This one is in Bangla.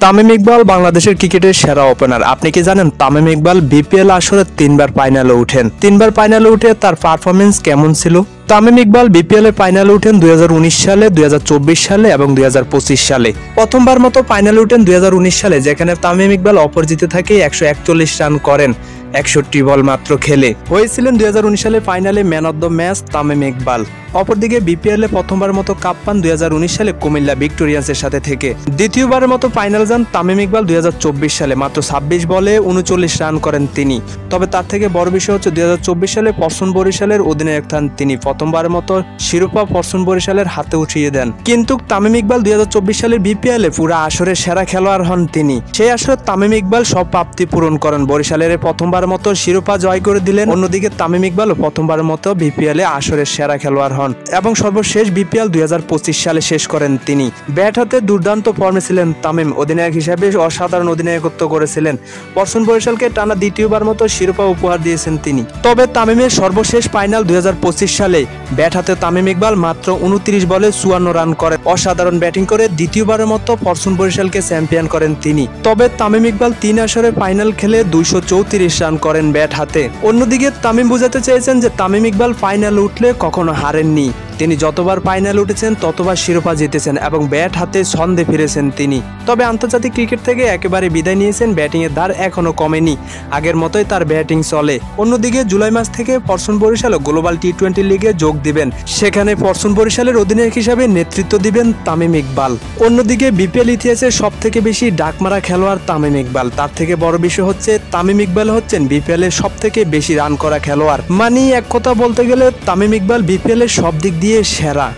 তামিম ইকবাল বাংলাদেশের ক্রিকেটের সেরা ওপেনার। আপনি কি জানেন তামিম ইকবাল বিপিএল আসরে 3বার ফাইনালে উঠেন। 3বার ফাইনালে উঠে তার পারফরমেন্স কেমন ছিল? তামিম ইকবাল বিপিএল এর ফাইনালে উঠেন 2019 সালে, 2024 সালে এবং 2025 সালে। প্রথমবার মতো ফাইনালে উঠেন 2019 সালে, যেখানে তামিম ইকবাল অপরাজিত থেকে 141 রান করেন 61 বল মাত্র খেলে। হয়েছিলেন 2019 সালে ফাইনালে man of the match Tamim Iqbal. অপরদিকে বিপিএল এ প্রথমবার মতো কাপ পান 2019 সালে কুমিল্লা ভিক্টোরিয়ান্সের সাথে থেকে। দ্বিতীয়বারের মতো ফাইনাল যান তামিম ইকবাল 2024 সালে। মাত্র 26 বলে 39 রান করেন তিনি। তবে তার থেকে বড় বিষয় হচ্ছে 2024 সালে পরশন বরিশালের অধিনায়ক থান তিনি। প্রথমবারের মতো শিরোপা পরশন বরিশালের হাতে উঠিয়ে দেন। কিন্তু তামিম ইকবাল 2024 সালের বিপিএল এ পুরো আসরের সেরা খেলোয়াড় হন তিনি। সেই আসরে তামিম ইকবাল সব প্রাপ্তি পূরণ করেন। বরিশালের প্রথমবার মতো শিরোপা জয় করে দিলেন। অন্যদিকে তামিম ইকবাল প্রথমবারের মতো বিপিএল এ আসরের সেরা খেলোয়াড় হন এবং সর্বশেষ বিপিএল 2025 সালে শেষ করেন তিনি। ব্যাট হাতে দুর্দান্ত ফর্মে ছিলেন তামিম। অধিনায়ক হিসেবে অসাধারণ অধিনায়কত্ব করেছিলেন। পরশন বরিশালকে টানা দ্বিতীয়বার মতো শিরোপা উপহার দিয়েছেন তিনি। তবে তামিমের সর্বশেষ ফাইনাল 2025 সালে ব্যাট হাতে তামিম ইকবাল মাত্র 29 বলে 54 রান করেন। অসাধারণ ব্যাটিং করে দ্বিতীয়বারের মতো পরশন বরিশালকে চ্যাম্পিয়ন করেন তিনি। তবে তামিম ইকবাল 3 আসরে ফাইনাল খেলে 234 রান করেন ব্যাট হাতে। অন্যদিকে তামিম বোঝাতে চেয়েছেন যে তামিম ইকবাল ফাইনাল উঠলে কখনো হারেননি। তিনি যতবার ফাইনাল উঠেছেন ততবার শিরোপা জিতেছেন এবং ব্যাট হাতে ছন্দে ফিরেছেন তিনি। তবে আন্তর্জাতিক ক্রিকেট থেকে একেবারে বিদায় নিয়েছেন। ব্যাটিং এর ধার এখনো কমেনি, আগের মতোই তার ব্যাটিং চলে। অন্যদিকে জুলাই মাস থেকে পরশন বরিশাল গ্লোবাল টি20 লিগে যোগ দিবেন। সেখানে পরশন বরিশালের অধিনায়ক হিসাবে নেতৃত্ব দিবেন তামিম ইকবাল। অন্যদিকে বিপিএল ইতিহাসের সব থেকে বেশি ডাকমারা খেলোয়াড় তামিম ইকবাল। তার থেকে বড় বিষয় হচ্ছে তামিম ইকবাল হচ্ছেন বিপিএল এর সব থেকে বেশি রান করা খেলোয়াড়। মানে এক কথা বলতে গেলে তামিম ইকবাল বিপিএল এর সব দিক দিয়ে সেরা।